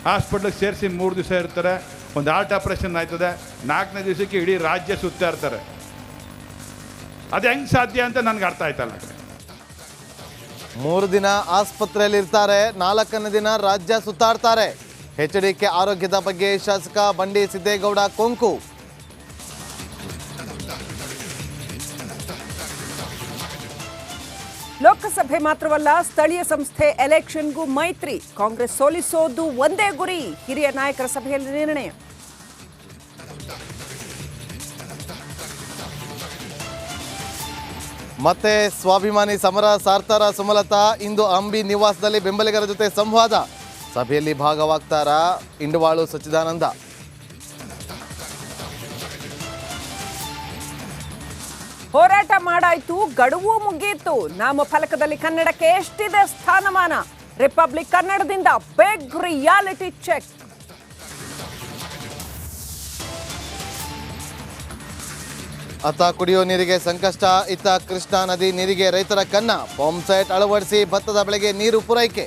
ಹಾಸ್ಪಿಟ್ಲಿಗೆ ಸೇರಿಸಿ 3 ದಿವಸ ಇರ್ತಾರೆ. ಒಂದು ಹಾರ್ಟ್ ಆಪ್ರೇಷನ್ ಆಯ್ತದೆ, 4ನೇ ದಿವಸಕ್ಕೆ ಇಡೀ ರಾಜ್ಯ ಸುತ್ತಾ ಇರ್ತಾರೆ. ಅದು ಹೆಂಗೆ ಸಾಧ್ಯ ಅಂತ ನನಗೆ ಅರ್ಥ ಆಯ್ತಲ್ಲ. 3 ದಿನ ಆಸ್ಪತ್ರೆಯಲ್ಲಿ ಇರ್ತಾರೆ, 4ನೇ ದಿನ ರಾಜ್ಯ ಸುತ್ತಾಡ್ತಾರೆ. HDK ಆರೋಗ್ಯದ ಬಗ್ಗೆ ಶಾಸಕ ಬಂಡಿ ಸಿದ್ದೇಗೌಡ ಕೊಂಕು. ಲೋಕಸಭೆ ಮಾತ್ರವಲ್ಲ, ಸ್ಥಳೀಯ ಸಂಸ್ಥೆ ಎಲೆಕ್ಷನ್ಗೂ ಮೈತ್ರಿ. ಕಾಂಗ್ರೆಸ್ ಸೋಲಿಸೋದು ಒಂದೇ ಗುರಿ. ಹಿರಿಯ ನಾಯಕರ ಸಭೆಯಲ್ಲಿ ನಿರ್ಣಯ. ಮತ್ತೆ ಸ್ವಾಭಿಮಾನಿ ಸಮರ ಸಾರ್ತಾರ ಸುಮಲತಾ. ಇಂದು ಅಂಬಿ ನಿವಾಸದಲ್ಲಿ ಬೆಂಬಲಿಗರ ಜೊತೆ ಸಂವಾದ. ಸಭೆಯಲ್ಲಿ ಭಾಗವಾಗ್ತಾರ ಇಂಡವಾಳು ಸಚ್ಚಿದಾನಂದ. ಹೋರಾಟ ಮಾಡಾಯ್ತು, ಗಡುವು ಮುಗಿಯಿತು. ನಾಮಫಲಕದಲ್ಲಿ ಕನ್ನಡಕ್ಕೆ ಎಷ್ಟಿದೆ ಸ್ಥಾನಮಾನ? ರಿಪಬ್ಲಿಕ್ ಕನ್ನಡದಿಂದ ಬಿಗ್ ರಿಯಾಲಿಟಿ ಚೆಕ್. ಅತ್ತ ಕುಡಿಯೋ ನೀರಿಗೆ ಸಂಕಷ್ಟ, ಇತ್ತ ಕೃಷ್ಣಾ ನದಿ ನೀರಿಗೆ ರೈತರ ಕನ್ನ. ಪಂಪ್ ಸೆಟ್ ಅಳವಡಿಸಿ ಭತ್ತದ ಬೆಳೆಗೆ ನೀರು ಪೂರೈಕೆ.